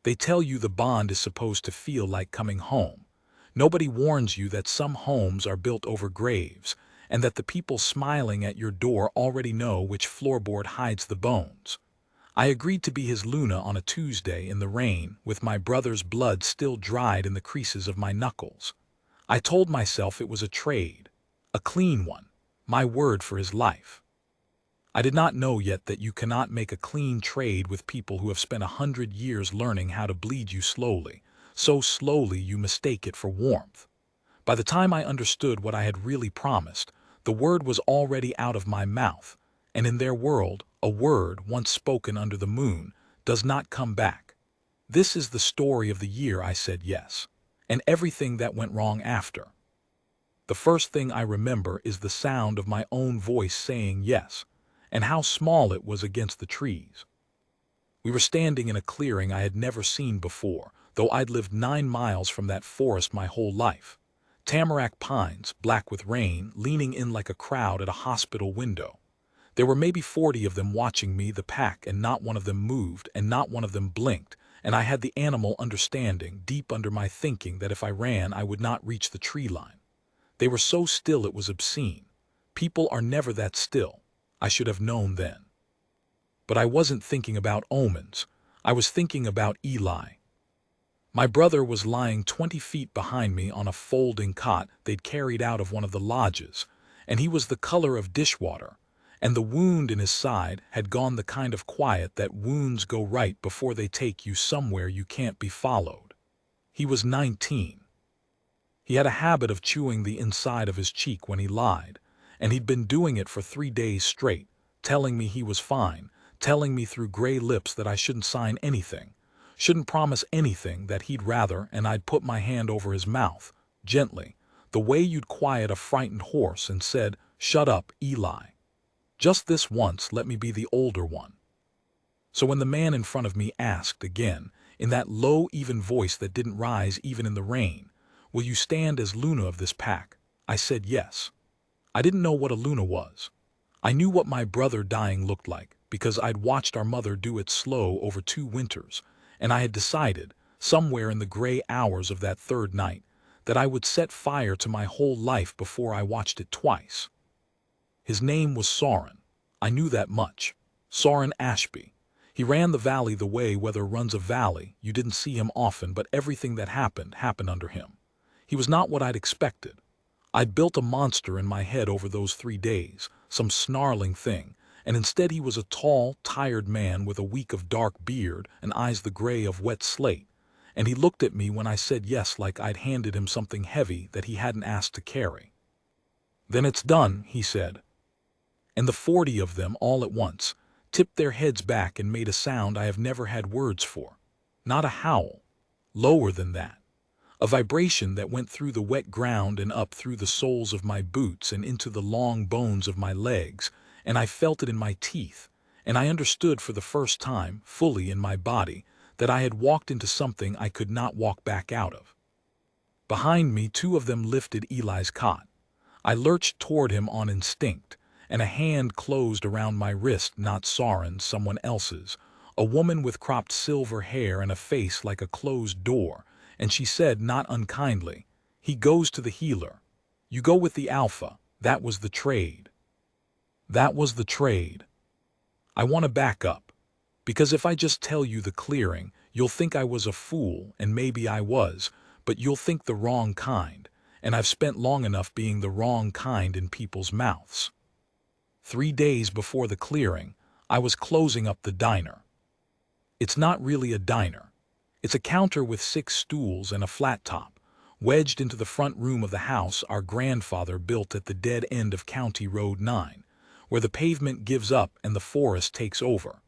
They tell you the bond is supposed to feel like coming home. Nobody warns you that some homes are built over graves, and that the people smiling at your door already know which floorboard hides the bones. I agreed to be his Luna on a Tuesday in the rain, with my brother's blood still dried in the creases of my knuckles. I told myself it was a trade, a clean one, my word for his life. I did not know yet that you cannot make a clean trade with people who have spent 100 years learning how to bleed you slowly, so slowly you mistake it for warmth. By the time I understood what I had really promised, the word was already out of my mouth, and in their world, a word once spoken under the moon does not come back. This is the story of the year I said yes, and everything that went wrong after. The first thing I remember is the sound of my own voice saying yes, and how small it was against the trees. We were standing in a clearing I had never seen before, though I'd lived 9 miles from that forest my whole life. Tamarack pines, black with rain, leaning in like a crowd at a hospital window. There were maybe 40 of them watching me, the pack, and not one of them moved, and not one of them blinked, and I had the animal understanding, deep under my thinking, that if I ran I would not reach the tree line. They were so still it was obscene. People are never that still. I should have known then. But I wasn't thinking about omens. I was thinking about Eli. My brother was lying 20 feet behind me on a folding cot they'd carried out of one of the lodges, and he was the color of dishwater, and the wound in his side had gone the kind of quiet that wounds go right before they take you somewhere you can't be followed. He was 19. He had a habit of chewing the inside of his cheek when he lied, and he'd been doing it for 3 days straight, telling me he was fine, telling me through gray lips that I shouldn't sign anything, shouldn't promise anything, that he'd rather, and I'd put my hand over his mouth, gently, the way you'd quiet a frightened horse, and said, "Shut up, Eli. Just this once let me be the older one." So when the man in front of me asked again, in that low, even voice that didn't rise even in the rain, "Will you stand as Luna of this pack?" I said yes. I didn't know what a Luna was. I knew what my brother dying looked like, because I'd watched our mother do it slow over 2 winters, and I had decided, somewhere in the gray hours of that third night, that I would set fire to my whole life before I watched it twice. His name was Soren. I knew that much. Soren Ashby. He ran the valley the way weather runs a valley. You didn't see him often, but everything that happened under him. He was not what I'd expected. I'd built a monster in my head over those 3 days, some snarling thing, and instead he was a tall, tired man with a week of dark beard and eyes the gray of wet slate, and he looked at me when I said yes like I'd handed him something heavy that he hadn't asked to carry. "Then it's done," he said. And the 40 of them, all at once, tipped their heads back and made a sound I have never had words for. Not a howl. Lower than that. A vibration that went through the wet ground and up through the soles of my boots and into the long bones of my legs, and I felt it in my teeth, and I understood for the first time, fully in my body, that I had walked into something I could not walk back out of. Behind me, 2 of them lifted Eli's cot. I lurched toward him on instinct, and a hand closed around my wrist, not Soren's, someone else's, a woman with cropped silver hair and a face like a closed door, and she said, not unkindly, "He goes to the healer. You go with the alpha. That was the trade." That was the trade. I want to back up, because if I just tell you the clearing, you'll think I was a fool, and maybe I was, but you'll think the wrong kind, and I've spent long enough being the wrong kind in people's mouths. 3 days before the clearing, I was closing up the diner. It's not really a diner. It's a counter with 6 stools and a flat top, wedged into the front room of the house our grandfather built at the dead end of County Road 9, where the pavement gives up and the forest takes over.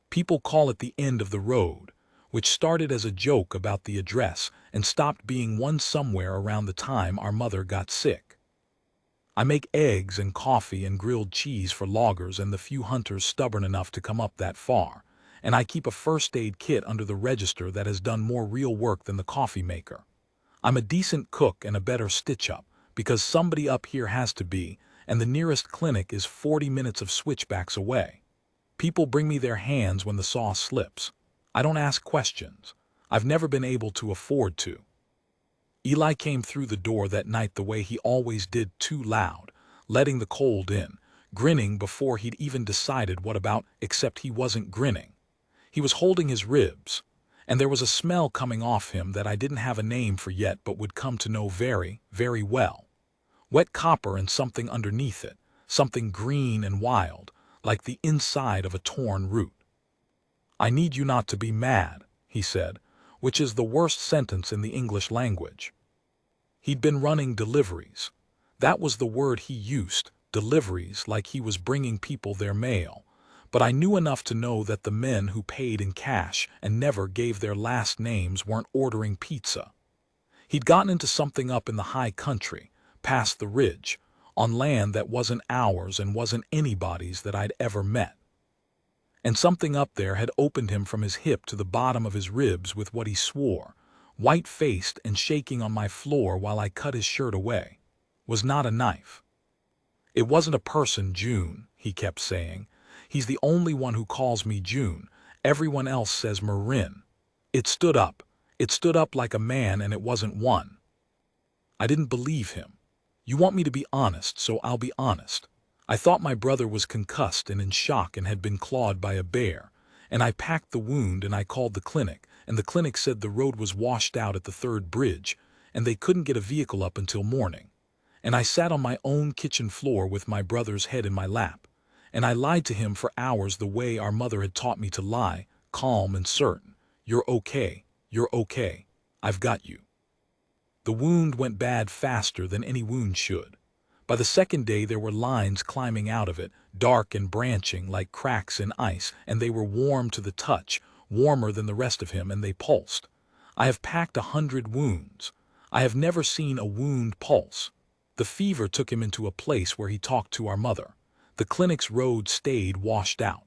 People call it the end of the road, which started as a joke about the address and stopped being one somewhere around the time our mother got sick. I make eggs and coffee and grilled cheese for loggers and the few hunters stubborn enough to come up that far, and I keep a first aid kit under the register that has done more real work than the coffee maker. I'm a decent cook and a better stitch-up, because somebody up here has to be, and the nearest clinic is 40 minutes of switchbacks away. People bring me their hands when the saw slips. I don't ask questions. I've never been able to afford to. Eli came through the door that night the way he always did, too loud, letting the cold in, grinning before he'd even decided what about, except he wasn't grinning. He was holding his ribs, and there was a smell coming off him that I didn't have a name for yet but would come to know very, very well. Wet copper and something underneath it, something green and wild, like the inside of a torn root. "I need you not to be mad," he said, which is the worst sentence in the English language. He'd been running deliveries. That was the word he used, deliveries, like he was bringing people their mail. But I knew enough to know that the men who paid in cash and never gave their last names weren't ordering pizza. He'd gotten into something up in the high country, past the ridge, on land that wasn't ours and wasn't anybody's that I'd ever met. And something up there had opened him from his hip to the bottom of his ribs with what he swore, white-faced and shaking on my floor while I cut his shirt away, was not a knife. "It wasn't a person, June," he kept saying. "He's the only one who calls me June. Everyone else says Marin. It stood up. It stood up like a man, and it wasn't one." I didn't believe him. You want me to be honest, so I'll be honest. I thought my brother was concussed and in shock and had been clawed by a bear, and I packed the wound and I called the clinic, and the clinic said the road was washed out at the third bridge, and they couldn't get a vehicle up until morning. And I sat on my own kitchen floor with my brother's head in my lap, and I lied to him for hours the way our mother had taught me to lie, calm and certain. "You're okay. You're okay. I've got you." The wound went bad faster than any wound should. By the second day there were lines climbing out of it, dark and branching like cracks in ice, and they were warm to the touch, warmer than the rest of him, and they pulsed. I have packed 100 wounds. I have never seen a wound pulse. The fever took him into a place where he talked to our mother. The clinic's road stayed washed out.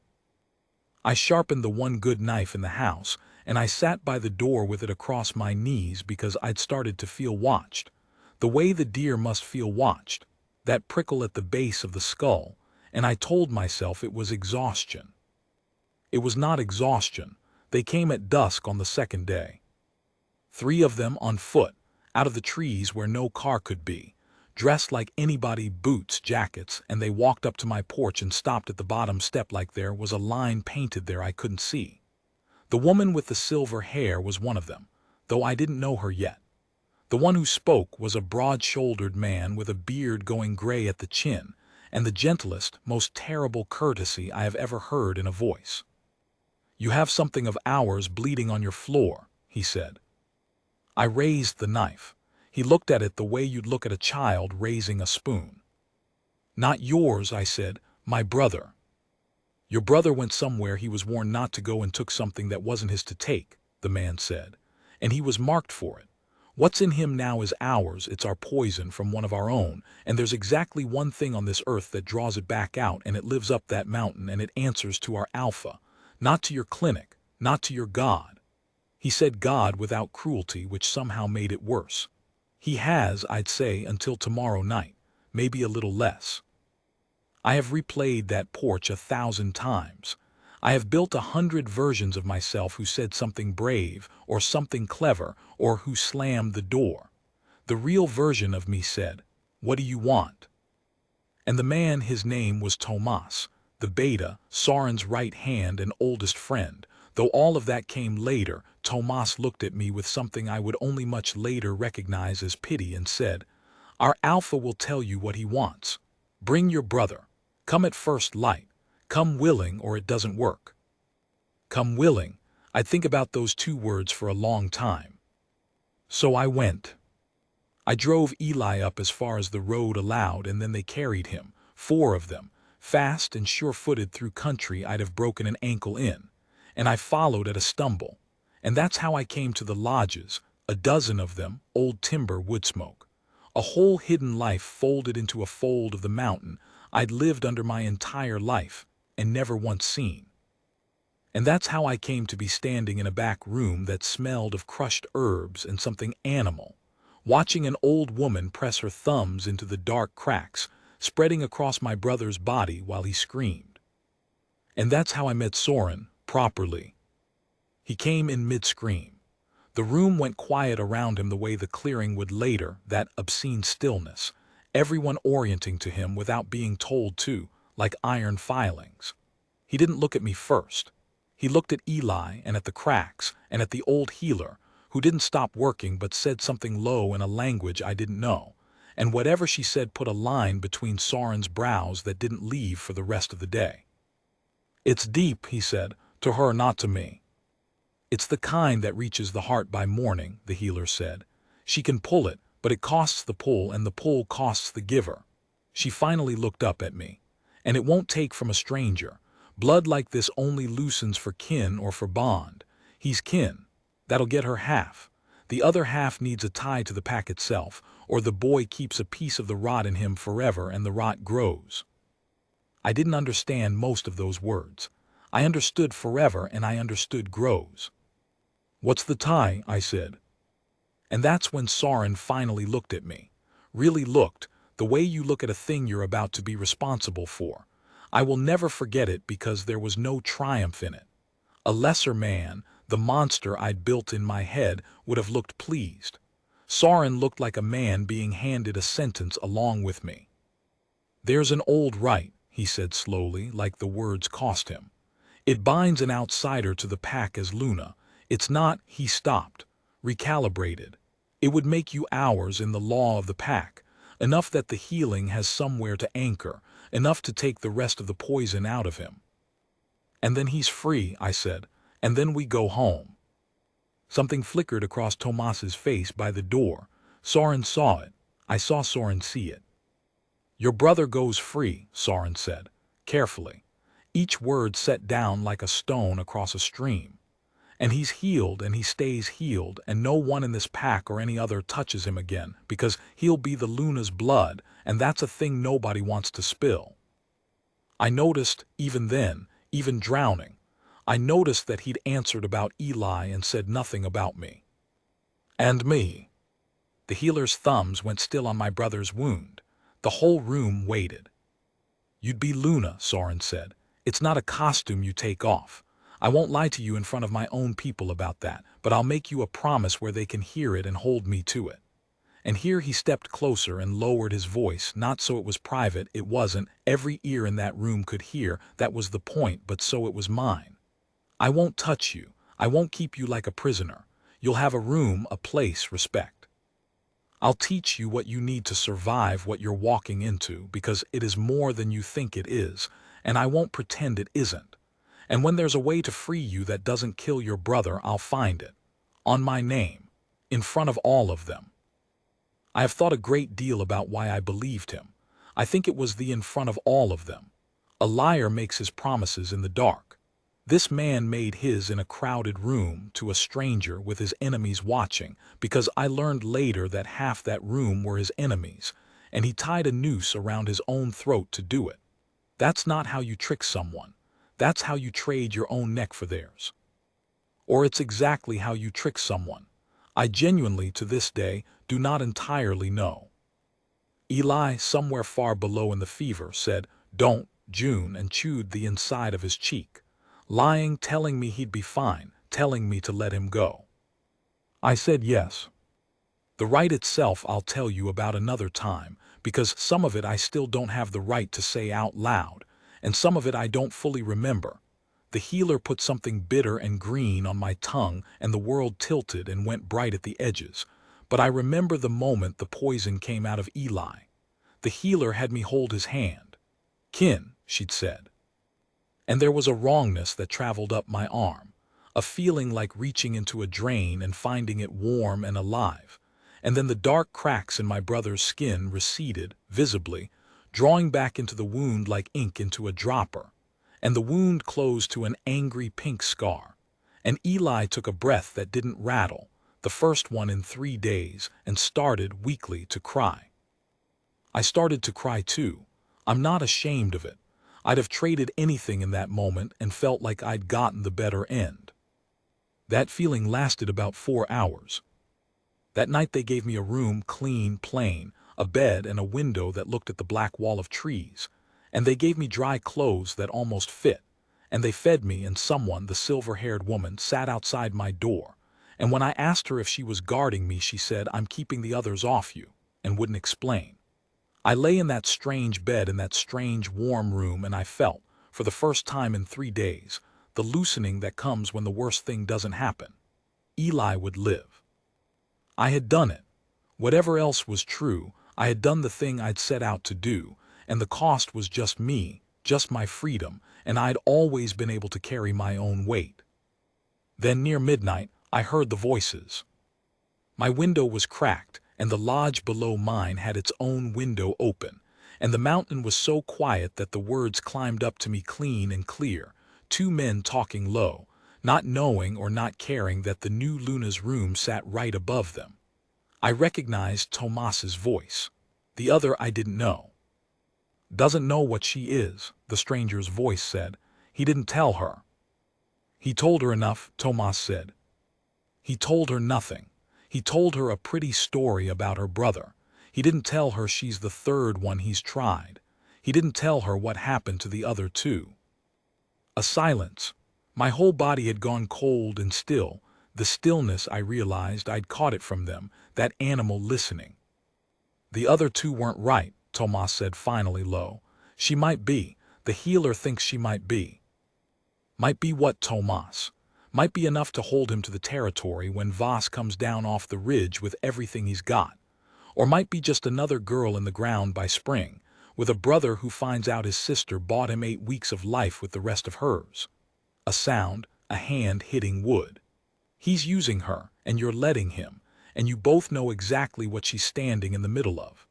I sharpened the one good knife in the house, and I sat by the door with it across my knees because I'd started to feel watched. The way the deer must feel watched. That prickle at the base of the skull, and I told myself it was exhaustion. It was not exhaustion. They came at dusk on the second day. 3 of them on foot, out of the trees where no car could be, dressed like anybody, boots, jackets, and they walked up to my porch and stopped at the bottom step like there was a line painted there I couldn't see. The woman with the silver hair was one of them, though I didn't know her yet. The one who spoke was a broad-shouldered man with a beard going gray at the chin, and the gentlest, most terrible courtesy I have ever heard in a voice. "You have something of ours bleeding on your floor," he said. I raised the knife. He looked at it the way you'd look at a child raising a spoon. "Not yours," I said, "my brother." "Your brother went somewhere he was warned not to go and took something that wasn't his to take," the man said, "and he was marked for it. What's in him now is ours, it's our poison from one of our own, and there's exactly one thing on this earth that draws it back out, and it lives up that mountain, and it answers to our alpha, not to your clinic, not to your God." He said God without cruelty, which somehow made it worse. He has, I'd say, until tomorrow night, maybe a little less. I have replayed that porch 1,000 times. I have built 100 versions of myself who said something brave, or something clever, or who slammed the door. The real version of me said, "What do you want?" And the man, his name was Tomas, the beta, Soren's right hand and oldest friend. Though all of that came later, Tomas looked at me with something I would only much later recognize as pity and said, "Our alpha will tell you what he wants. Bring your brother. Come at first light. Come willing or it doesn't work." Come willing. I'd think about those 2 words for a long time. So I went. I drove Eli up as far as the road allowed, and then they carried him, 4 of them, fast and sure-footed through country I'd have broken an ankle in, and I followed at a stumble. And that's how I came to the lodges, a dozen of them, old timber, wood smoke. A whole hidden life folded into a fold of the mountain I'd lived under my entire life and never once seen. And that's how I came to be standing in a back room that smelled of crushed herbs and something animal, watching an old woman press her thumbs into the dark cracks spreading across my brother's body while he screamed. And that's how I met Soren, properly. He came in mid-scream. The room went quiet around him the way the clearing would later, that obscene stillness, everyone orienting to him without being told to, like iron filings. He didn't look at me first. He looked at Eli and at the cracks and at the old healer, who didn't stop working but said something low in a language I didn't know, and whatever she said put a line between Soren's brows that didn't leave for the rest of the day. "It's deep," he said, "to her, not to me." "It's the kind that reaches the heart by morning," the healer said. "She can pull it, but it costs the pull and the pull costs the giver." She finally looked up at me. "And it won't take from a stranger. Blood like this only loosens for kin or for bond. He's kin. That'll get her half. The other half needs a tie to the pack itself, or the boy keeps a piece of the rot in him forever and the rot grows." I didn't understand most of those words. I understood forever and I understood grows. "What's the tie?" I said. And that's when Soren finally looked at me. Really looked, the way you look at a thing you're about to be responsible for. I will never forget it because there was no triumph in it. A lesser man, the monster I'd built in my head, would have looked pleased. Soren looked like a man being handed a sentence along with me. "There's an old right," he said slowly, like the words cost him. "It binds an outsider to the pack as Luna. It's not," he stopped, recalibrated. "It would make you ours in the law of the pack, enough that the healing has somewhere to anchor, enough to take the rest of the poison out of him." "And then he's free," I said, "and then we go home." Something flickered across Tomas's face by the door. Soren saw it. I saw Soren see it. "Your brother goes free," Soren said, carefully, each word set down like a stone across a stream. "And he's healed and he stays healed, and no one in this pack or any other touches him again, because he'll be the Luna's blood, and that's a thing nobody wants to spill." I noticed, even then, even drowning, I noticed that he'd answered about Eli and said nothing about me. "And me?" The healer's thumbs went still on my brother's wound. The whole room waited. "You'd be Luna," Soren said. "It's not a costume you take off. I won't lie to you in front of my own people about that, but I'll make you a promise where they can hear it and hold me to it." And here he stepped closer and lowered his voice, not so it was private, it wasn't, every ear in that room could hear, that was the point, but so it was mine. "I won't touch you. I won't keep you like a prisoner. You'll have a room, a place, respect. I'll teach you what you need to survive what you're walking into, because it is more than you think it is, and I won't pretend it isn't. And when there's a way to free you that doesn't kill your brother, I'll find it. On my name. In front of all of them." I have thought a great deal about why I believed him. I think it was the "in front of all of them." A liar makes his promises in the dark. This man made his in a crowded room to a stranger with his enemies watching, because I learned later that half that room were his enemies, and he tied a noose around his own throat to do it. That's not how you trick someone. That's how you trade your own neck for theirs. Or it's exactly how you trick someone. I genuinely, to this day, do not entirely know. Eli, somewhere far below in the fever, said, "Don't, June," and chewed the inside of his cheek. Lying, telling me he'd be fine, telling me to let him go. I said yes. The right itself I'll tell you about another time, because some of it I still don't have the right to say out loud, and some of it I don't fully remember. The healer put something bitter and green on my tongue, and the world tilted and went bright at the edges. But I remember the moment the poison came out of Eli. The healer had me hold his hand. "Kin," she'd said. And there was a wrongness that traveled up my arm, a feeling like reaching into a drain and finding it warm and alive. And then the dark cracks in my brother's skin receded, visibly, drawing back into the wound like ink into a dropper. And the wound closed to an angry pink scar. And Eli took a breath that didn't rattle, the first one in 3 days, and started, weakly, to cry. I started to cry too. I'm not ashamed of it. I'd have traded anything in that moment and felt like I'd gotten the better end. That feeling lasted about 4 hours. That night they gave me a room, clean, plain, a bed and a window that looked at the black wall of trees. And they gave me dry clothes that almost fit. And they fed me, and someone, the silver-haired woman, sat outside my door. And when I asked her if she was guarding me, she said, "I'm keeping the others off you," and wouldn't explain. I lay in that strange bed in that strange warm room, and I felt, for the first time in 3 days, the loosening that comes when the worst thing doesn't happen. Eli would live. I had done it. Whatever else was true, I had done the thing I'd set out to do, and the cost was just me, just my freedom, and I'd always been able to carry my own weight. Then near midnight, I heard the voices. My window was cracked, and the lodge below mine had its own window open, and the mountain was so quiet that the words climbed up to me clean and clear, two men talking low, not knowing or not caring that the new Luna's room sat right above them. I recognized Tomas's voice. The other I didn't know. "Doesn't know what she is," the stranger's voice said. "He didn't tell her." "He told her enough," Tomas said. "He told her nothing. He told her a pretty story about her brother. He didn't tell her she's the third one he's tried. He didn't tell her what happened to the other two." A silence. My whole body had gone cold and still. The stillness, I realized I'd caught it from them, that animal listening. "The other two weren't right," Tomas said finally low. "She might be. The healer thinks she might be." "Might be what, Tomas?" "Might be enough to hold him to the territory when Voss comes down off the ridge with everything he's got. Or might be just another girl in the ground by spring, with a brother who finds out his sister bought him 8 weeks of life with the rest of hers." A sound, a hand hitting wood. "He's using her, and you're letting him, and you both know exactly what she's standing in the middle of."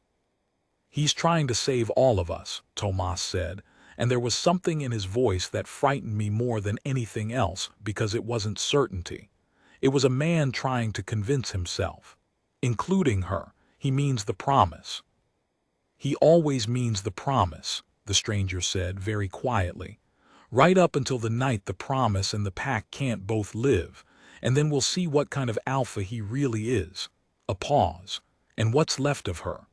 "He's trying to save all of us," Tomas said, and there was something in his voice that frightened me more than anything else because it wasn't certainty. It was a man trying to convince himself. "Including her, he means the promise." "He always means the promise," the stranger said very quietly. "Right up until the night the promise and the pack can't both live, and then we'll see what kind of alpha he really is." A pause. "And what's left of her?"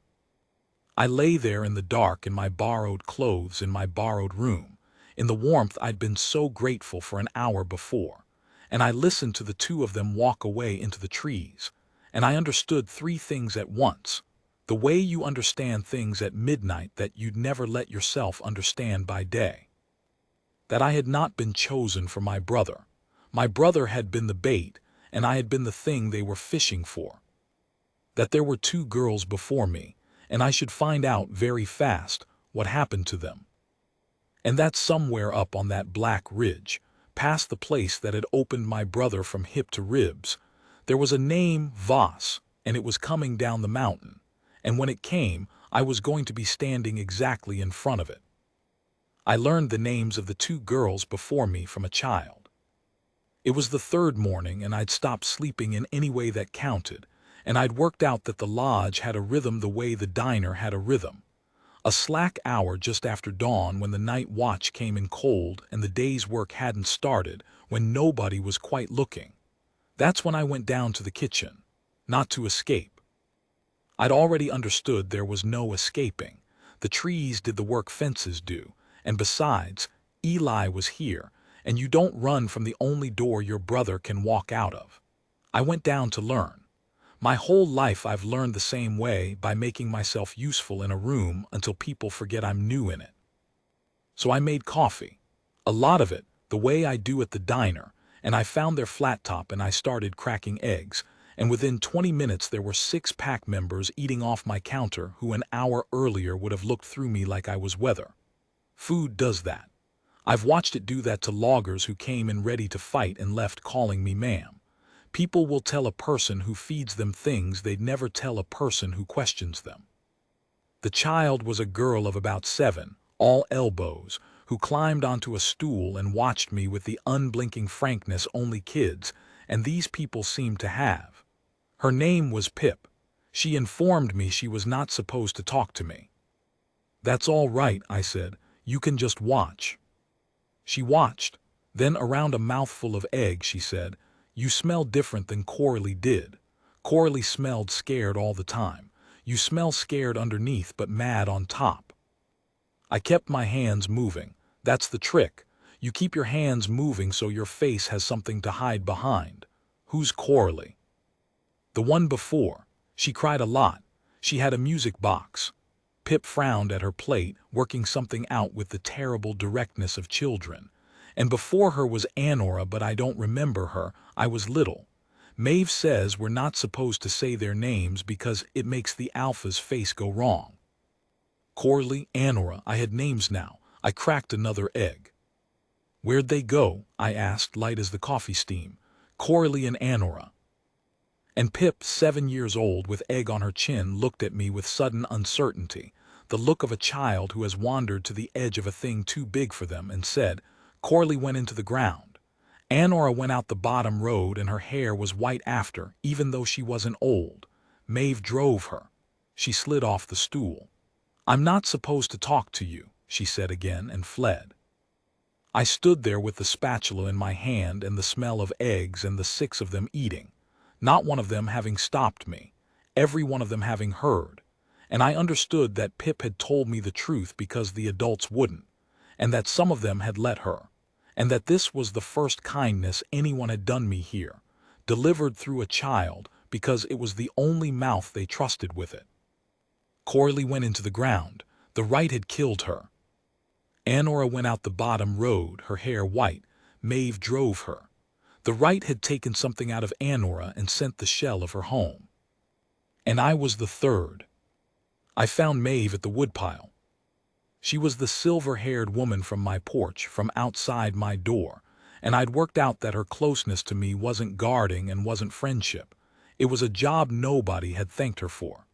I lay there in the dark in my borrowed clothes in my borrowed room, in the warmth I'd been so grateful for an hour before, and I listened to the two of them walk away into the trees, and I understood 3 things at once, the way you understand things at midnight that you'd never let yourself understand by day. That I had not been chosen for my brother. My brother had been the bait, and I had been the thing they were fishing for. That there were 2 girls before me, and I should find out very fast what happened to them. And that somewhere up on that black ridge, past the place that had opened my brother from hip to ribs, there was a name, Voss, and it was coming down the mountain, and when it came, I was going to be standing exactly in front of it. I learned the names of the 2 girls before me from a child. It was the 3rd morning, and I'd stopped sleeping in any way that counted, and I'd worked out that the lodge had a rhythm the way the diner had a rhythm. A slack hour just after dawn when the night watch came in cold and the day's work hadn't started, when nobody was quite looking. That's when I went down to the kitchen. Not to escape. I'd already understood there was no escaping. The trees did the work fences do, and besides, Eli was here, and you don't run from the only door your brother can walk out of. I went down to learn. My whole life I've learned the same way, by making myself useful in a room until people forget I'm new in it. So I made coffee. A lot of it, the way I do at the diner, and I found their flat top and I started cracking eggs, and within 20 minutes there were 6 pack members eating off my counter who an hour earlier would have looked through me like I was weather. Food does that. I've watched it do that to loggers who came in ready to fight and left calling me ma'am. People will tell a person who feeds them things they'd never tell a person who questions them. The child was a girl of about 7, all elbows, who climbed onto a stool and watched me with the unblinking frankness only kids and these people seemed to have. Her name was Pip. She informed me she was not supposed to talk to me. "That's all right," I said. "You can just watch." She watched. Then around a mouthful of egg she said, "You smell different than Coralie did. Coralie smelled scared all the time. You smell scared underneath but mad on top." I kept my hands moving. That's the trick. You keep your hands moving so your face has something to hide behind. Who's Coralie? The one before. She cried a lot. She had a music box. Pip frowned at her plate, working something out with the terrible directness of children. And before her was Anora, but I don't remember her. I was little. Maeve says we're not supposed to say their names because it makes the Alpha's face go wrong. Coralie, Anora, I had names now. I cracked another egg. Where'd they go? I asked, light as the coffee steam. Coralie and Anora. And Pip, 7 years old, with egg on her chin, looked at me with sudden uncertainty, the look of a child who has wandered to the edge of a thing too big for them, and said, Coralie went into the ground. Anora went out the bottom road, and her hair was white after, even though she wasn't old. Maeve drove her. She slid off the stool. I'm not supposed to talk to you, she said again, and fled. I stood there with the spatula in my hand and the smell of eggs and the 6 of them eating. Not one of them having stopped me, every one of them having heard, and I understood that Pip had told me the truth because the adults wouldn't, and that some of them had let her, and that this was the first kindness anyone had done me here, delivered through a child because it was the only mouth they trusted with it. Coralie went into the ground. The right had killed her. Anora went out the bottom road, her hair white. Maeve drove her. The right had taken something out of Anora and sent the shell of her home. And I was the third. I found Maeve at the woodpile. She was the silver-haired woman from my porch, from outside my door, and I'd worked out that her closeness to me wasn't guarding and wasn't friendship. It was a job nobody had thanked her for.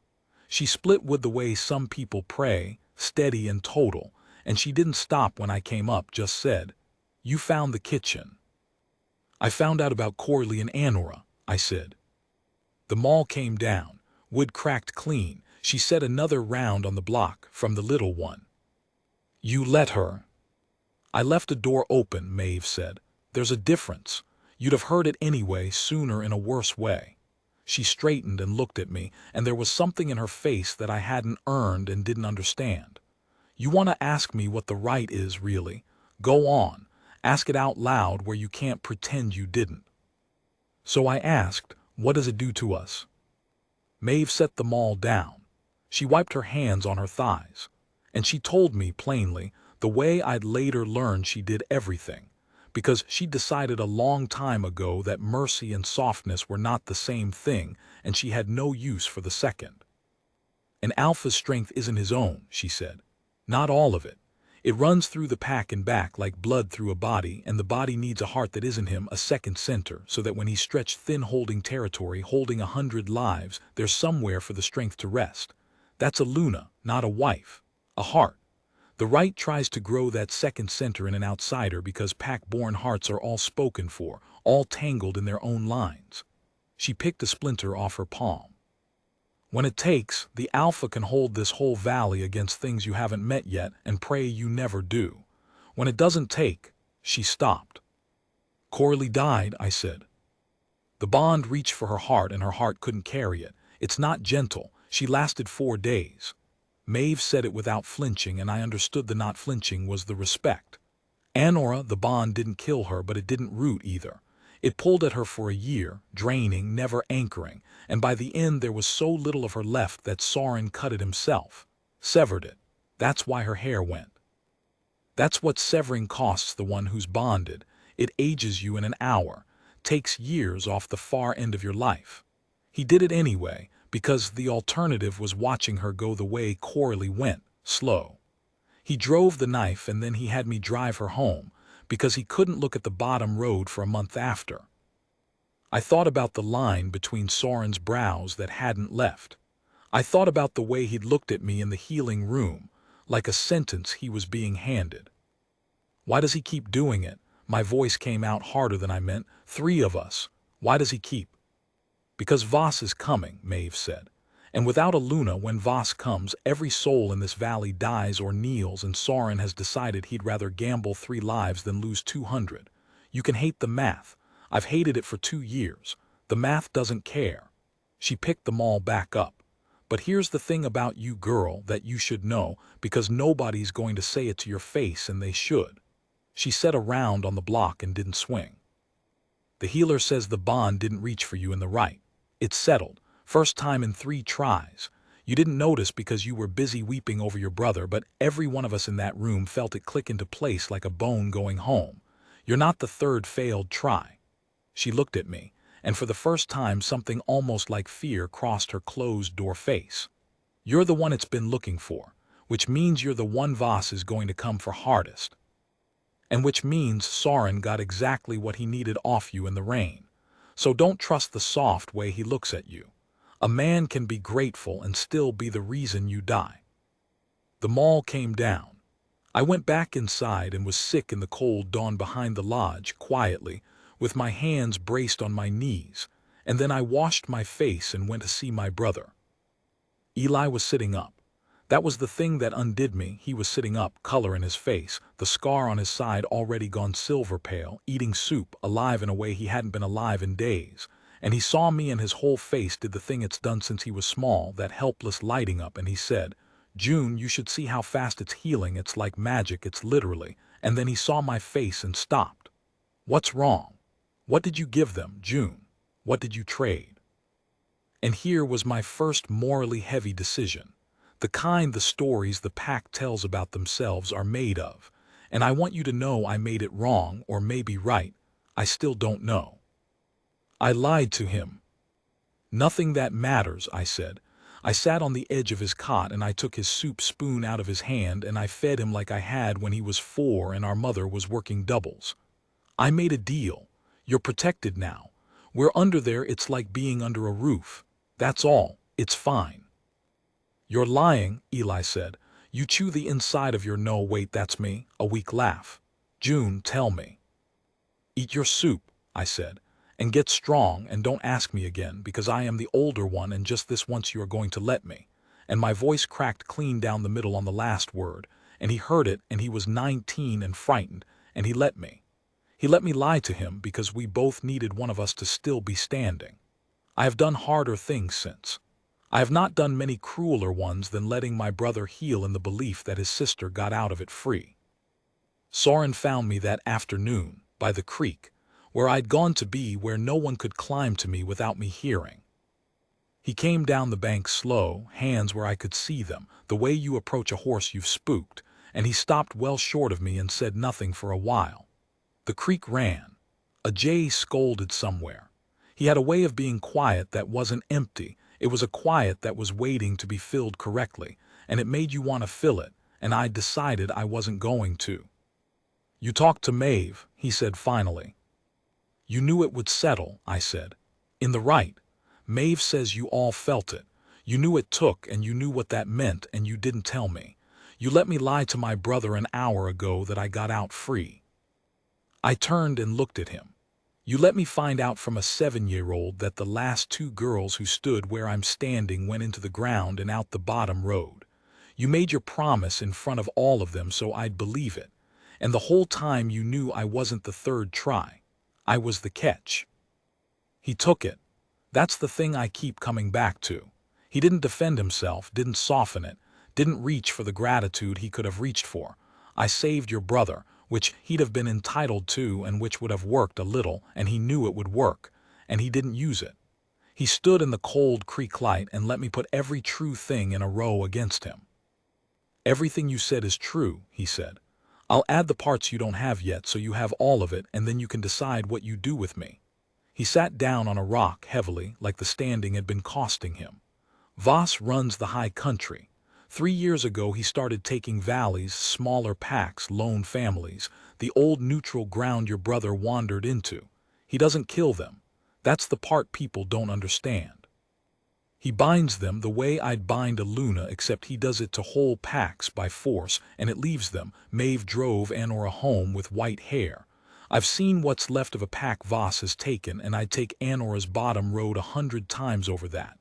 She split wood the way some people pray, steady and total, and she didn't stop when I came up, just said, You found the kitchen. I found out about Coralie and Anora, I said. The maul came down, wood cracked clean. She set another round on the block from the little one. You let her. I left a door open, Maeve said. There's a difference. You'd have heard it anyway, sooner in a worse way. She straightened and looked at me, and there was something in her face that I hadn't earned and didn't understand. You want to ask me what the right is, really? Go on. Ask it out loud where you can't pretend you didn't. So I asked, what does it do to us? Maeve set the maul down. She wiped her hands on her thighs. And she told me plainly, the way I'd later learned she did everything, because she decided a long time ago that mercy and softness were not the same thing, and she had no use for the second. An alpha's strength isn't his own, she said. Not all of it. It runs through the pack and back like blood through a body, and the body needs a heart that isn't him, a second center, so that when he's stretched thin holding territory, holding 100 lives, there's somewhere for the strength to rest. That's a Luna, not a wife. A heart. The right tries to grow that second center in an outsider because pack-born hearts are all spoken for, all tangled in their own lines. She picked a splinter off her palm. When it takes, the alpha can hold this whole valley against things you haven't met yet and pray you never do. When it doesn't take, she stopped. Coralie died, I said. The bond reached for her heart and her heart couldn't carry it. It's not gentle. She lasted 4 days. Maeve said it without flinching, and I understood the not flinching was the respect. Anora, the bond didn't kill her, but it didn't root either. It pulled at her for a year, draining, never anchoring, and by the end there was so little of her left that Soren cut it himself. Severed it. That's why her hair went. That's what severing costs the one who's bonded. It ages you in an hour, takes years off the far end of your life. He did it anyway, because the alternative was watching her go the way Coralie went, slow. He drove the knife, and then he had me drive her home, because he couldn't look at the bottom road for a month after. I thought about the line between Soren's brows that hadn't left. I thought about the way he'd looked at me in the healing room, like a sentence he was being handed. Why does he keep doing it? My voice came out harder than I meant. 3 of us. Why does he keep? Because Voss is coming, Maeve said. And without a Luna, when Voss comes, every soul in this valley dies or kneels, and Soren has decided he'd rather gamble 3 lives than lose 200. You can hate the math. I've hated it for 2 years. The math doesn't care. She picked the maul back up. But here's the thing about you, girl, that you should know, because nobody's going to say it to your face, and they should. She set a round on the block and didn't swing. The healer says the bond didn't reach for you in the right. It's settled. First time in 3 tries. You didn't notice because you were busy weeping over your brother, but every one of us in that room felt it click into place like a bone going home. You're not the third failed try. She looked at me, and for the first time something almost like fear crossed her closed-door face. You're the one it's been looking for, which means you're the one Voss is going to come for hardest. And which means Soren got exactly what he needed off you in the rain. So don't trust the soft way he looks at you. A man can be grateful and still be the reason you die. The mall came down. I went back inside and was sick in the cold dawn behind the lodge, quietly, with my hands braced on my knees, and then I washed my face and went to see my brother. Eli was sitting up. That was the thing that undid me. He was sitting up, color in his face, the scar on his side already gone silver pale, eating soup, alive in a way he hadn't been alive in days. And he saw me and his whole face did the thing it's done since he was small, that helpless lighting up, and he said, "June, you should see how fast it's healing. It's like magic, it's literally." And then he saw my face and stopped. "What's wrong? What did you give them, June? What did you trade?" And here was my first morally heavy decision. The kind the stories the pack tells about themselves are made of. And I want you to know I made it wrong, or maybe right. I still don't know. I lied to him. "Nothing that matters," I said. I sat on the edge of his cot and I took his soup spoon out of his hand and I fed him like I had when he was 4 and our mother was working doubles. "I made a deal. You're protected now. We're under there, it's like being under a roof. That's all. It's fine." "You're lying," Eli said. "You chew the inside of your no, wait, that's me," a weak laugh. "June, tell me." "Eat your soup," I said, "and get strong and don't ask me again because I am the older one and just this once you are going to let me." And my voice cracked clean down the middle on the last word, and he heard it and he was 19 and frightened, and he let me. He let me lie to him because we both needed one of us to still be standing. I have done harder things since. I have not done many crueler ones than letting my brother heal in the belief that his sister got out of it free. Soren found me that afternoon, by the creek, where I'd gone to be, where no one could climb to me without me hearing. He came down the bank slow, hands where I could see them, the way you approach a horse you've spooked, and he stopped well short of me and said nothing for a while. The creek ran. A jay scolded somewhere. He had a way of being quiet that wasn't empty. It was a quiet that was waiting to be filled correctly, and it made you want to fill it, and I decided I wasn't going to. "You talked to Maeve," he said finally. "You knew it would settle," I said. "In the right. Maeve says you all felt it. You knew it took, and you knew what that meant, and you didn't tell me. You let me lie to my brother an hour ago that I got out free." I turned and looked at him. "You let me find out from a 7-year-old that the last 2 girls who stood where I'm standing went into the ground and out the bottom road. You made your promise in front of all of them so I'd believe it. And the whole time you knew I wasn't the third try. I was the catch." He took it. That's the thing I keep coming back to. He didn't defend himself, didn't soften it, didn't reach for the gratitude he could have reached for. "I saved your brother," which he'd have been entitled to and which would have worked a little, and he knew it would work, and he didn't use it. He stood in the cold creek light and let me put every true thing in a row against him. "Everything you said is true," he said. "I'll add the parts you don't have yet so you have all of it, and then you can decide what you do with me." He sat down on a rock heavily, like the standing had been costing him. "Voss runs the high country. 3 years ago he started taking valleys, smaller packs, lone families, the old neutral ground your brother wandered into. He doesn't kill them. That's the part people don't understand. He binds them the way I'd bind a Luna, except he does it to whole packs by force, and it leaves them." Maeve drove Anora home with white hair. "I've seen what's left of a pack Voss has taken, and I'd take Anora's bottom road 100 times over that.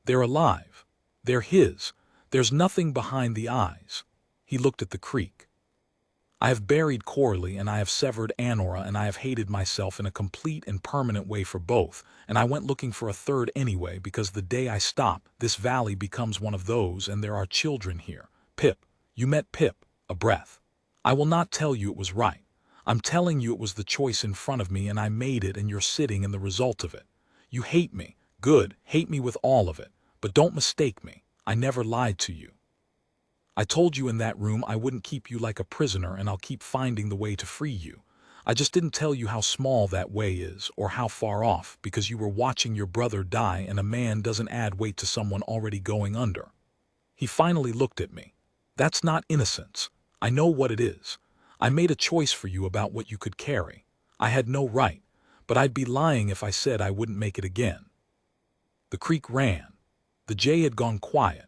They're alive. They're his. There's nothing behind the eyes." He looked at the creek. "I have buried Corley, and I have severed Anora, and I have hated myself in a complete and permanent way for both, and I went looking for a third anyway, because the day I stop, this valley becomes one of those, and there are children here. Pip. You met Pip. A breath. I will not tell you it was right. I'm telling you it was the choice in front of me and I made it and you're sitting in the result of it. You hate me. Good, hate me with all of it. But don't mistake me. I never lied to you. I told you in that room I wouldn't keep you like a prisoner and I'll keep finding the way to free you. I just didn't tell you how small that way is or how far off because you were watching your brother die and a man doesn't add weight to someone already going under. He finally looked at me. That's not innocence. I know what it is. I made a choice for you about what you could carry. I had no right, but I'd be lying if I said I wouldn't make it again. The creek ran. The jay had gone quiet,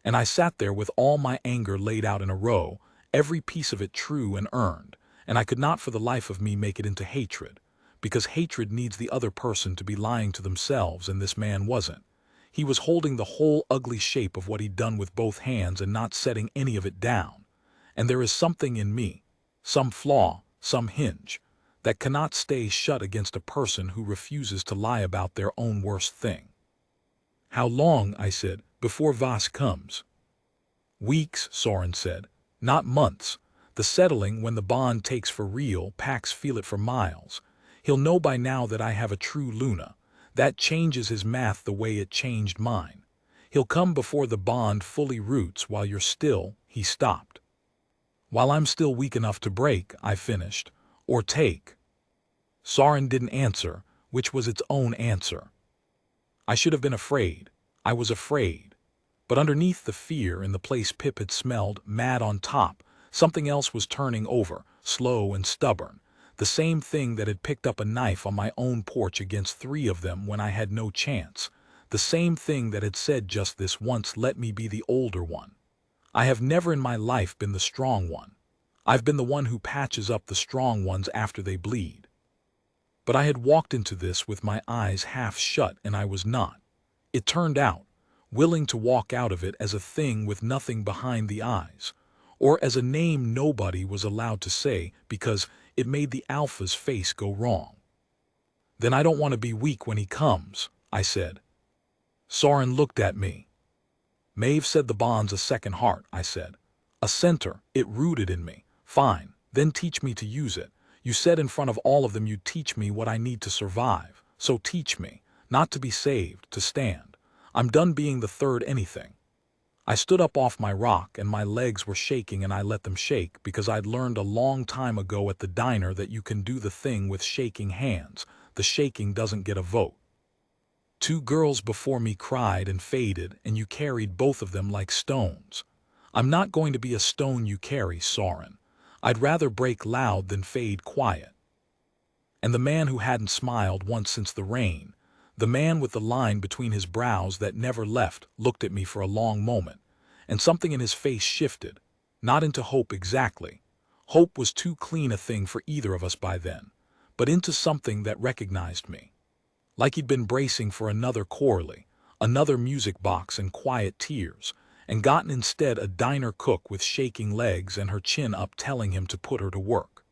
and I sat there with all my anger laid out in a row, every piece of it true and earned, and I could not for the life of me make it into hatred, because hatred needs the other person to be lying to themselves, and this man wasn't. He was holding the whole ugly shape of what he'd done with both hands and not setting any of it down. And there is something in me, some flaw, some hinge, that cannot stay shut against a person who refuses to lie about their own worst thing. How long, I said, before Vas comes? Weeks, Soren said, not months. The settling, when the bond takes for real, Pax feel it for miles. He'll know by now that I have a true Luna. That changes his math the way it changed mine. He'll come before the bond fully roots while you're still, he stopped. While I'm still weak enough to break, I finished, or take. Soren didn't answer, which was its own answer. I should have been afraid. I was afraid. But underneath the fear in the place Pip had smelled, mad on top, something else was turning over, slow and stubborn. The same thing that had picked up a knife on my own porch against 3 of them when I had no chance. The same thing that had said just this once, let me be the older one. I have never in my life been the strong one. I've been the one who patches up the strong ones after they bleed. But I had walked into this with my eyes half shut and I was not. It turned out, willing to walk out of it as a thing with nothing behind the eyes, or as a name nobody was allowed to say because it made the alpha's face go wrong. Then I don't want to be weak when he comes, I said. Soren looked at me. Maeve said the bond's a second heart, I said. A center, it rooted in me. Fine, then teach me to use it. You said in front of all of them you'd teach me what I need to survive, so teach me, not to be saved, to stand. I'm done being the third anything. I stood up off my rock and my legs were shaking and I let them shake because I'd learned a long time ago at the diner that you can do the thing with shaking hands. The shaking doesn't get a vote. 2 girls before me cried and faded and you carried both of them like stones. I'm not going to be a stone you carry, Soren. I'd rather break loud than fade quiet. And the man who hadn't smiled once since the rain, the man with the line between his brows that never left, looked at me for a long moment, and something in his face shifted, not into hope exactly. Hope was too clean a thing for either of us by then, but into something that recognized me. Like he'd been bracing for another Corley, another music box and quiet tears, and gotten instead a diner cook with shaking legs and her chin up telling him to put her to work.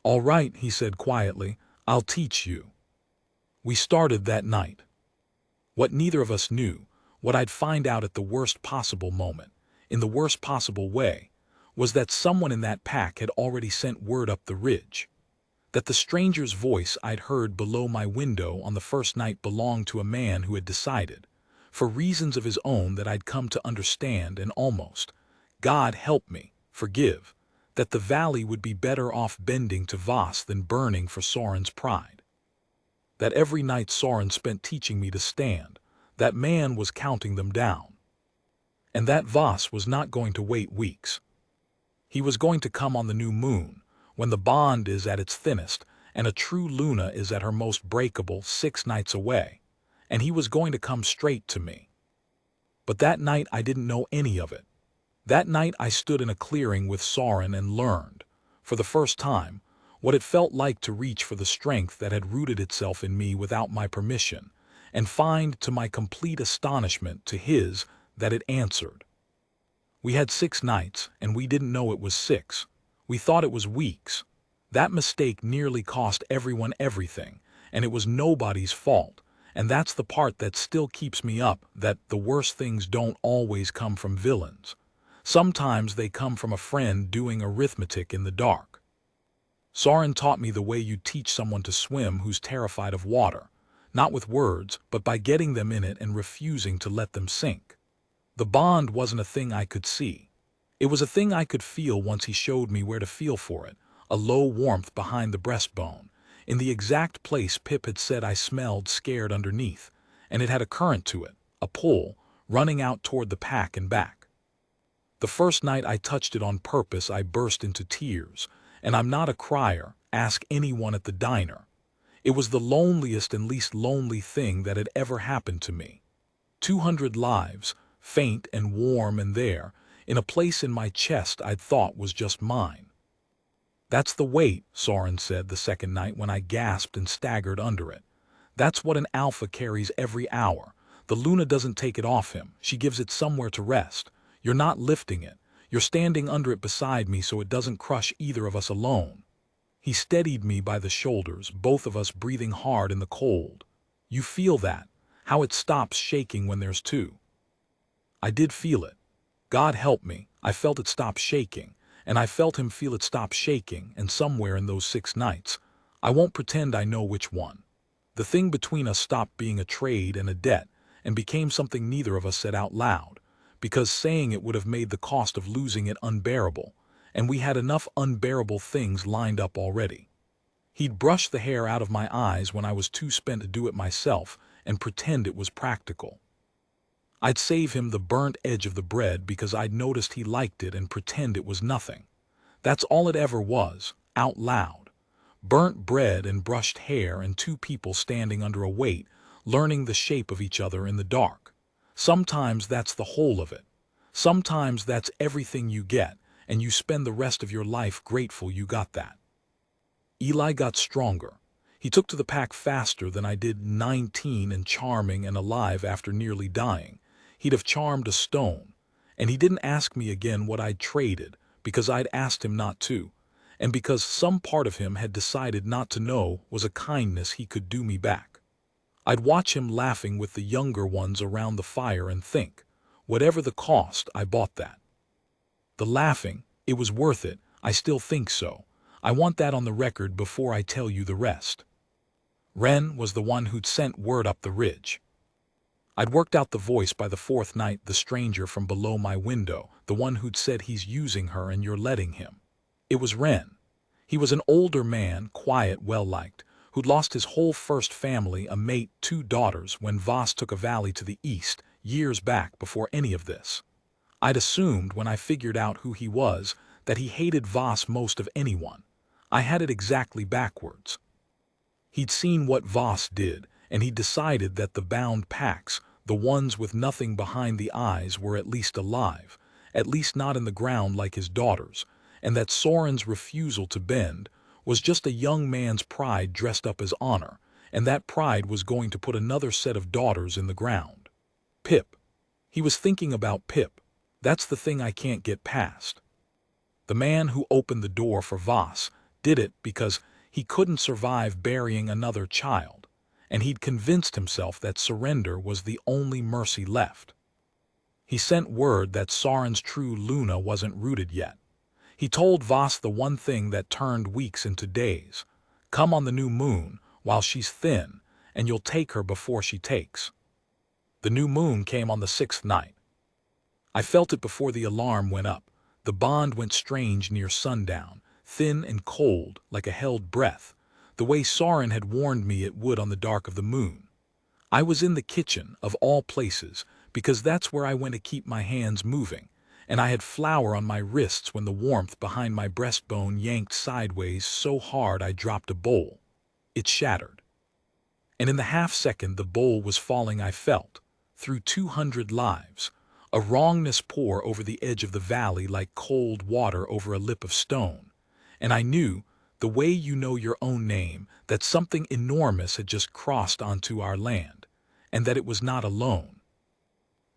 All right, he said quietly, I'll teach you. We started that night. What neither of us knew, what I'd find out at the worst possible moment, in the worst possible way, was that someone in that pack had already sent word up the ridge. That the stranger's voice I'd heard below my window on the first night belonged to a man who had decided, for reasons of his own that I'd come to understand and almost, God help me, forgive, that the valley would be better off bending to Vas than burning for Soren's pride. That every night Soren spent teaching me to stand, that man was counting them down. And that Vas was not going to wait weeks. He was going to come on the new moon, when the bond is at its thinnest and a true Luna is at her most breakable 6 nights away, and he was going to come straight to me. But that night I didn't know any of it. That night I stood in a clearing with Soren and learned, for the first time, what it felt like to reach for the strength that had rooted itself in me without my permission, and find, to my complete astonishment, to his, that it answered. We had 6 nights, and we didn't know it was 6. We thought it was weeks. That mistake nearly cost everyone everything, and it was nobody's fault. And that's the part that still keeps me up, that the worst things don't always come from villains. Sometimes they come from a friend doing arithmetic in the dark. Soren taught me the way you teach someone to swim who's terrified of water, not with words, but by getting them in it and refusing to let them sink. The bond wasn't a thing I could see. It was a thing I could feel once he showed me where to feel for it, a low warmth behind the breastbone, in the exact place Pip had said I smelled scared underneath, and it had a current to it, a pull, running out toward the pack and back. The first night I touched it on purpose, I burst into tears, and I'm not a crier, ask anyone at the diner. It was the loneliest and least lonely thing that had ever happened to me. 200 lives, faint and warm and there, in a place in my chest I'd thought was just mine. That's the weight, Soren said the second night when I gasped and staggered under it. That's what an alpha carries every hour. The Luna doesn't take it off him, she gives it somewhere to rest. You're not lifting it. You're standing under it beside me so it doesn't crush either of us alone. He steadied me by the shoulders, both of us breathing hard in the cold. You feel that, how it stops shaking when there's two. I did feel it. God help me, I felt it stop shaking, and I felt him feel it stop shaking, and somewhere in those 6 nights, I won't pretend I know which one. The thing between us stopped being a trade and a debt, and became something neither of us said out loud, because saying it would have made the cost of losing it unbearable, and we had enough unbearable things lined up already. He'd brush the hair out of my eyes when I was too spent to do it myself and pretend it was practical. I'd save him the burnt edge of the bread because I'd noticed he liked it and pretend it was nothing. That's all it ever was, out loud. Burnt bread and brushed hair and 2 people standing under a weight, learning the shape of each other in the dark. Sometimes that's the whole of it. Sometimes that's everything you get, and you spend the rest of your life grateful you got that. Eli got stronger. He took to the pack faster than I did, 19 and charming and alive after nearly dying. He'd have charmed a stone. And he didn't ask me again what I'd traded, because I'd asked him not to, and because some part of him had decided not to know was a kindness he could do me back. I'd watch him laughing with the younger ones around the fire and think, whatever the cost, I bought that. The laughing, it was worth it, I still think so. I want that on the record before I tell you the rest. Wren was the one who'd sent word up the ridge. I'd worked out the voice by the 4th night, the stranger from below my window, the one who'd said he's using her and you're letting him. It was Wren. He was an older man, quiet, well-liked, who'd lost his whole first family, a mate, 2 daughters, when Voss took a valley to the east, years back before any of this. I'd assumed, when I figured out who he was, that he hated Voss most of anyone. I had it exactly backwards. He'd seen what Voss did, and he'd decided that the bound packs, the ones with nothing behind the eyes, were at least alive, at least not in the ground like his daughters, and that Soren's refusal to bend was just a young man's pride dressed up as honor, and that pride was going to put another set of daughters in the ground. Pip. He was thinking about Pip. That's the thing I can't get past. The man who opened the door for Voss did it because he couldn't survive burying another child, and he'd convinced himself that surrender was the only mercy left. He sent word that Soren's true Luna wasn't rooted yet. He told Voss the one thing that turned weeks into days. Come on the new moon, while she's thin, and you'll take her before she takes. The new moon came on the 6th night. I felt it before the alarm went up. The bond went strange near sundown, thin and cold, like a held breath, the way Soren had warned me it would on the dark of the moon. I was in the kitchen, of all places, because that's where I went to keep my hands moving, and I had flour on my wrists when the warmth behind my breastbone yanked sideways so hard I dropped a bowl. It shattered. And in the half-second the bowl was falling, I felt, through 200 lives, a wrongness pour over the edge of the valley like cold water over a lip of stone, and I knew, the way you know your own name, that something enormous had just crossed onto our land, and that it was not alone.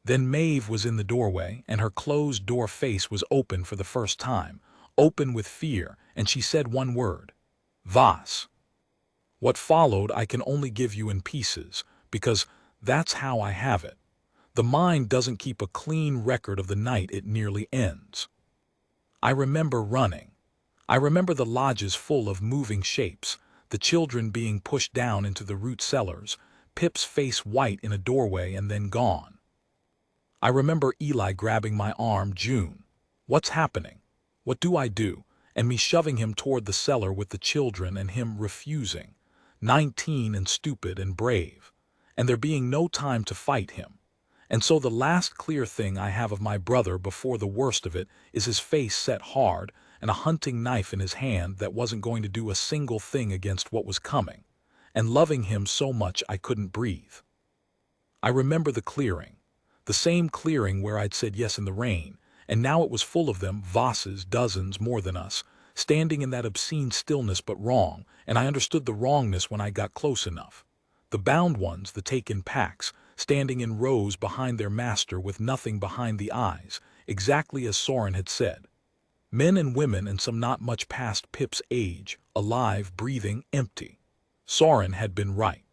Then Maeve was in the doorway, and her closed-door face was open for the first time, open with fear, and she said one word, Voss. What followed I can only give you in pieces, because that's how I have it. The mind doesn't keep a clean record of the night it nearly ends. I remember running. I remember the lodges full of moving shapes, the children being pushed down into the root cellars, Pip's face white in a doorway and then gone. I remember Eli grabbing my arm, June. What's happening? What do I do? And me shoving him toward the cellar with the children and him refusing. 19 and stupid and brave. And there being no time to fight him. And so the last clear thing I have of my brother before the worst of it is his face set hard and a hunting knife in his hand that wasn't going to do a single thing against what was coming. And loving him so much I couldn't breathe. I remember the clearing. The same clearing where I'd said yes in the rain, and now it was full of them, Vosses, dozens more than us, standing in that obscene stillness but wrong, and I understood the wrongness when I got close enough. The bound ones, the taken packs, standing in rows behind their master with nothing behind the eyes, exactly as Soren had said. Men and women and some not much past Pip's age, alive, breathing, empty. Soren had been right.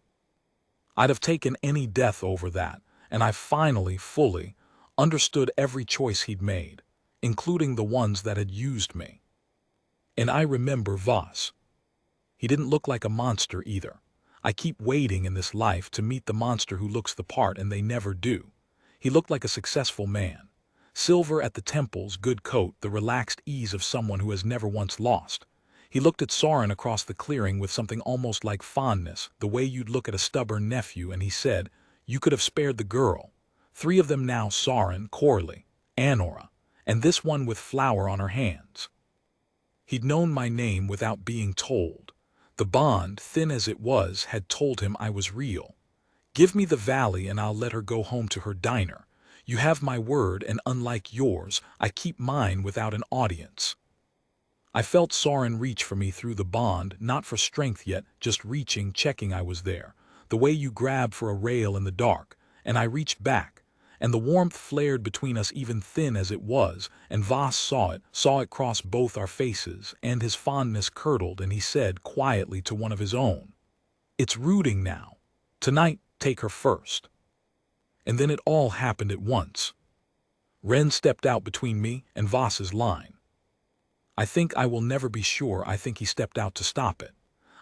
I'd have taken any death over that, and I finally, fully, understood every choice he'd made, including the ones that had used me. And I remember Voss. He didn't look like a monster either. I keep waiting in this life to meet the monster who looks the part, and they never do. He looked like a successful man. Silver at the temples, good coat, the relaxed ease of someone who has never once lost. He looked at Soren across the clearing with something almost like fondness, the way you'd look at a stubborn nephew, and he said, "You could have spared the girl. 3 of them now, Soren, Corley, Anora, and this one with flower on her hands." He'd known my name without being told. The bond, thin as it was, had told him I was real. "Give me the valley and I'll let her go home to her diner. You have my word, and unlike yours, I keep mine without an audience." I felt Soren reach for me through the bond, not for strength yet, just reaching, checking I was there, the way you grab for a rail in the dark, and I reached back, and the warmth flared between us even thin as it was, and Voss saw it cross both our faces, and his fondness curdled, and he said quietly to one of his own, "It's rooting now. Tonight, take her first." And then it all happened at once. Ren stepped out between me and Voss's line. I think I will never be sure. I think he stepped out to stop it.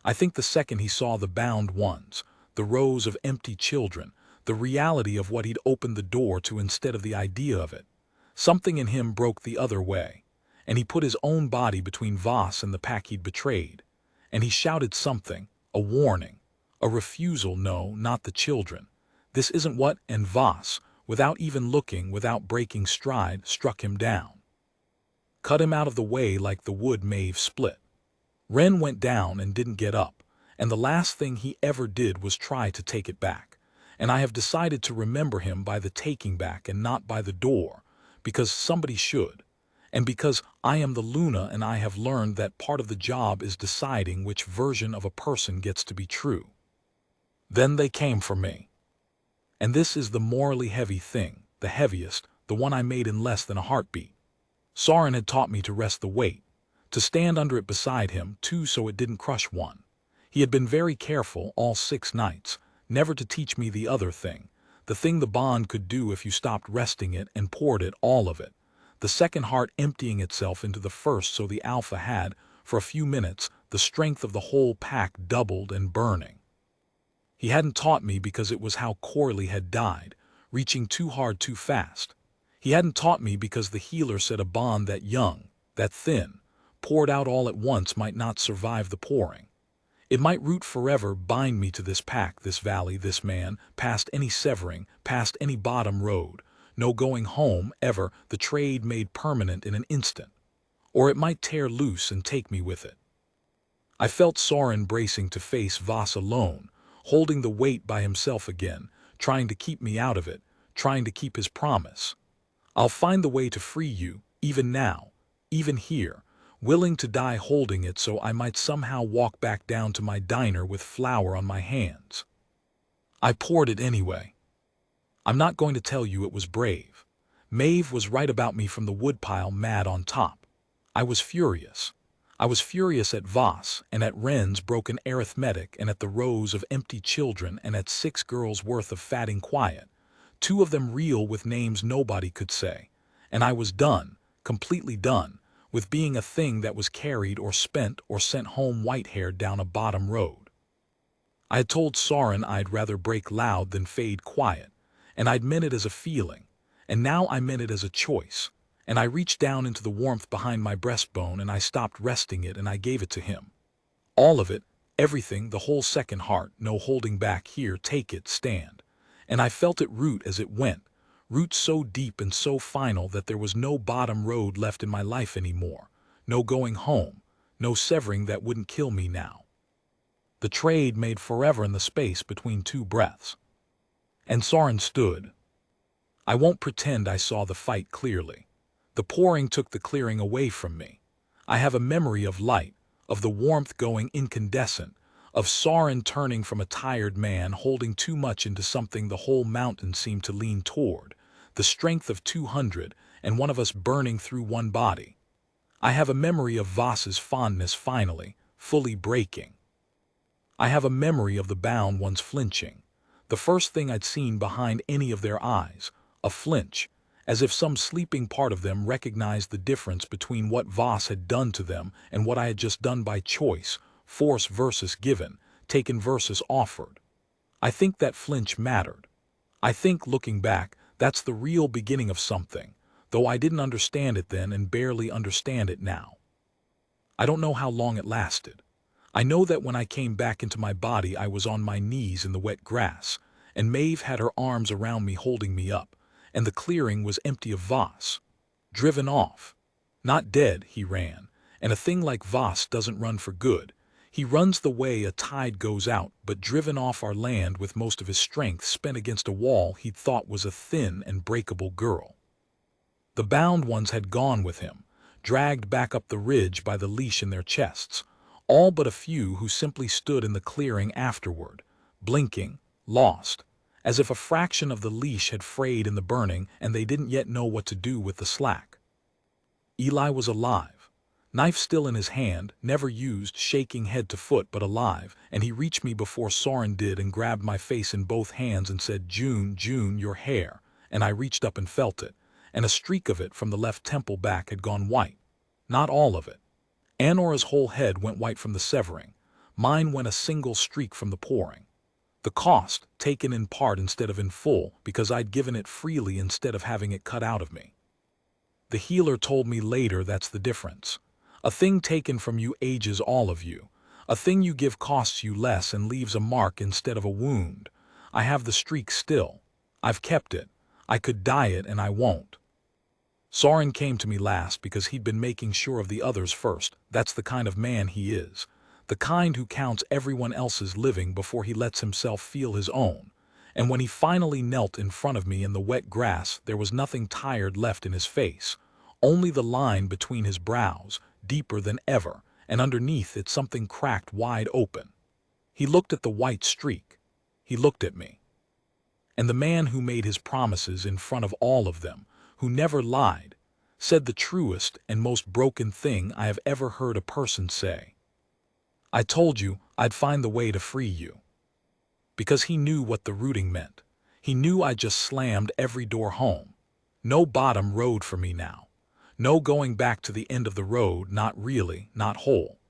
I think the second he saw the bound ones, the rows of empty children, the reality of what he'd opened the door to instead of the idea of it, something in him broke the other way, and he put his own body between Voss and the pack he'd betrayed, and he shouted something, a warning, a refusal. No, not the children. This isn't what, and Voss, without even looking, without breaking stride, struck him down. Cut him out of the way like the wood Maeve split. Ren went down and didn't get up, and the last thing he ever did was try to take it back. And I have decided to remember him by the taking back and not by the door, because somebody should, and because I am the Luna and I have learned that part of the job is deciding which version of a person gets to be true. Then they came for me. And this is the morally heavy thing, the heaviest, the one I made in less than a heartbeat. Soren had taught me to rest the weight, to stand under it beside him, too, so it didn't crush one. He had been very careful all 6 nights, never to teach me the other thing, the thing the bond could do if you stopped resting it and poured it, all of it, the second heart emptying itself into the first, so the alpha had, for a few minutes, the strength of the whole pack doubled and burning. He hadn't taught me because it was how Corley had died, reaching too hard too fast. He hadn't taught me because the healer said a bond that young, that thin, poured out all at once might not survive the pouring. It might root forever, bind me to this pack, this valley, this man, past any severing, past any bottom road, no going home, ever, the trade made permanent in an instant. Or it might tear loose and take me with it. I felt Soren bracing to face Voss alone, holding the weight by himself again, trying to keep me out of it, trying to keep his promise. "I'll find the way to free you, even now, even here, willing to die holding it so I might somehow walk back down to my diner with flour on my hands." I poured it anyway. I'm not going to tell you it was brave. Maeve was right about me from the woodpile, mad on top. I was furious. I was furious at Voss and at Ren's broken arithmetic and at the rows of empty children and at 6 girls' worth of fatting quiet. 2 of them real with names nobody could say. And I was done, completely done, with being a thing that was carried or spent or sent home white-haired down a bottom road. I had told Soren I'd rather break loud than fade quiet, and I'd meant it as a feeling, and now I meant it as a choice, and I reached down into the warmth behind my breastbone and I stopped resting it and I gave it to him. All of it, everything, the whole second heart, no holding back. Here, take it, stand. And I felt it root as it went, root so deep and so final that there was no bottom road left in my life anymore, no going home, no severing that wouldn't kill me now. The trade made forever in the space between two breaths. And Soren stood. I won't pretend I saw the fight clearly. The pouring took the clearing away from me. I have a memory of light, of the warmth going incandescent, of Soren turning from a tired man holding too much into something the whole mountain seemed to lean toward, the strength of 200, and one of us burning through one body. I have a memory of Voss's fondness finally, fully breaking. I have a memory of the bound ones flinching, the first thing I'd seen behind any of their eyes, a flinch, as if some sleeping part of them recognized the difference between what Voss had done to them and what I had just done by choice, force versus given, taken versus offered. I think that flinch mattered. I think, looking back, that's the real beginning of something, though I didn't understand it then and barely understand it now. I don't know how long it lasted. I know that when I came back into my body I was on my knees in the wet grass, and Maeve had her arms around me holding me up, and the clearing was empty of Voss. Driven off. Not dead, he ran, and a thing like Voss doesn't run for good. He runs the way a tide goes out, but driven off our land with most of his strength spent against a wall he'd thought was a thin and breakable girl. The bound ones had gone with him, dragged back up the ridge by the leash in their chests, all but a few who simply stood in the clearing afterward, blinking, lost, as if a fraction of the leash had frayed in the burning and they didn't yet know what to do with the slack. Eli was alive, knife still in his hand, never used, shaking head to foot but alive, and he reached me before Soren did and grabbed my face in both hands and said, "June, June, your hair," and I reached up and felt it, and a streak of it from the left temple back had gone white. Not all of it. Anora's whole head went white from the severing. Mine went a single streak from the pouring. The cost, taken in part instead of in full, because I'd given it freely instead of having it cut out of me. The healer told me later that's the difference. A thing taken from you ages all of you. A thing you give costs you less and leaves a mark instead of a wound. I have the streak still. I've kept it. I could dye it and I won't. Soren came to me last because he'd been making sure of the others first. That's the kind of man he is. The kind who counts everyone else's living before he lets himself feel his own. And when he finally knelt in front of me in the wet grass, there was nothing tired left in his face, only the line between his brows, deeper than ever, and underneath it something cracked wide open. He looked at the white streak. He looked at me. And the man who made his promises in front of all of them, who never lied, said the truest and most broken thing I have ever heard a person say. I told you I'd find the way to free you. Because he knew what the rooting meant. He knew I just slammed every door home. No bottom road for me now. No going back to the end of the road, not really, not whole.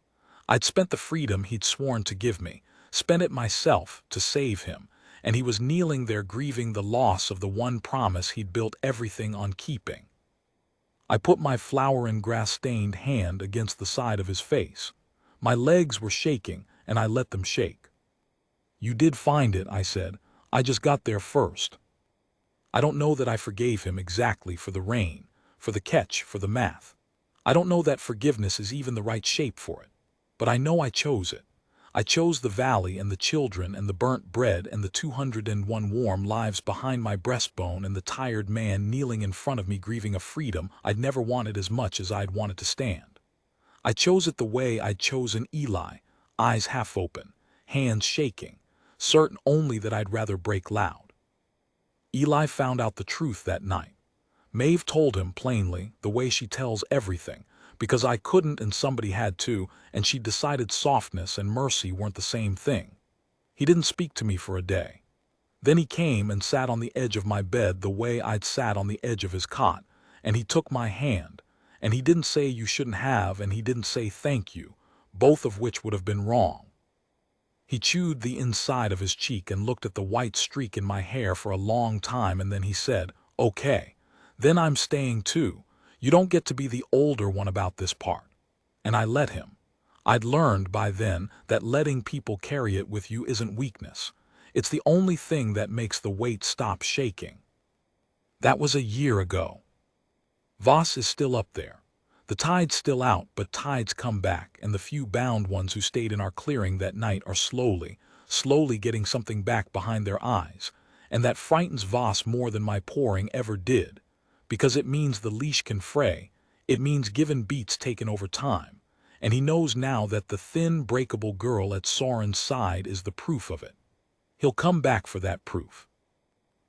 I'd spent the freedom he'd sworn to give me, spent it myself to save him, and he was kneeling there grieving the loss of the one promise he'd built everything on keeping. I put my flower and grass-stained hand against the side of his face. My legs were shaking, and I let them shake. "You did find it," I said. "I just got there first." I don't know that I forgave him exactly for the rain, for the catch, for the math. I don't know that forgiveness is even the right shape for it. But I know I chose it. I chose the valley and the children and the burnt bread and the 201 warm lives behind my breastbone and the tired man kneeling in front of me grieving a freedom I'd never wanted as much as I'd wanted to stand. I chose it the way I'd chosen Eli, eyes half open, hands shaking, certain only that I'd rather break loud. Eli found out the truth that night. Maeve told him plainly, the way she tells everything, because I couldn't and somebody had to, and she decided softness and mercy weren't the same thing. He didn't speak to me for a day. Then he came and sat on the edge of my bed the way I'd sat on the edge of his cot, and he took my hand, And he didn't say you shouldn't have, and he didn't say thank you, both of which would have been wrong. He chewed the inside of his cheek and looked at the white streak in my hair for a long time, and then he said, "Okay, then I'm staying too. You don't get to be the older one about this part." And I let him. I'd learned by then that letting people carry it with you isn't weakness. It's the only thing that makes the weight stop shaking. That was a year ago. Voss is still up there. The tide's still out, but tides come back, and the few bound ones who stayed in our clearing that night are slowly getting something back behind their eyes, and that frightens Voss more than my pouring ever did, because it means the leash can fray, it means given beats taken over time, and he knows now that the thin, breakable girl at Soren's side is the proof of it. He'll come back for that proof.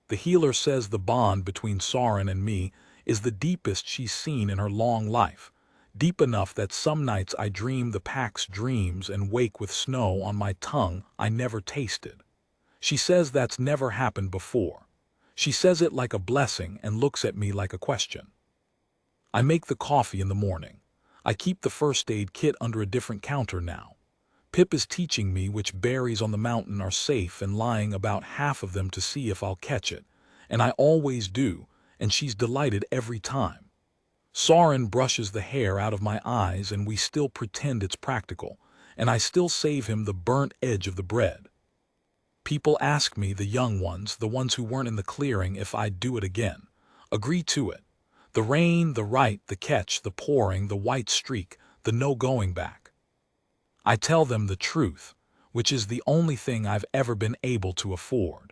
The healer says the bond between Soren and me is the deepest she's seen in her long life, deep enough that some nights I dream the pack's dreams and wake with snow on my tongue I never tasted. She says that's never happened before. She says it like a blessing and looks at me like a question. I make the coffee in the morning. I keep the first aid kit under a different counter now. Pip is teaching me which berries on the mountain are safe and lying about half of them to see if I'll catch it, and I always do, and she's delighted every time. Soren brushes the hair out of my eyes, and we still pretend it's practical, and I still save him the burnt edge of the bread. People ask me, the young ones, the ones who weren't in the clearing, if I'd do it again. Agree to it. The rain, the right, the catch, the pouring, the white streak, the no going back. I tell them the truth, which is the only thing I've ever been able to afford.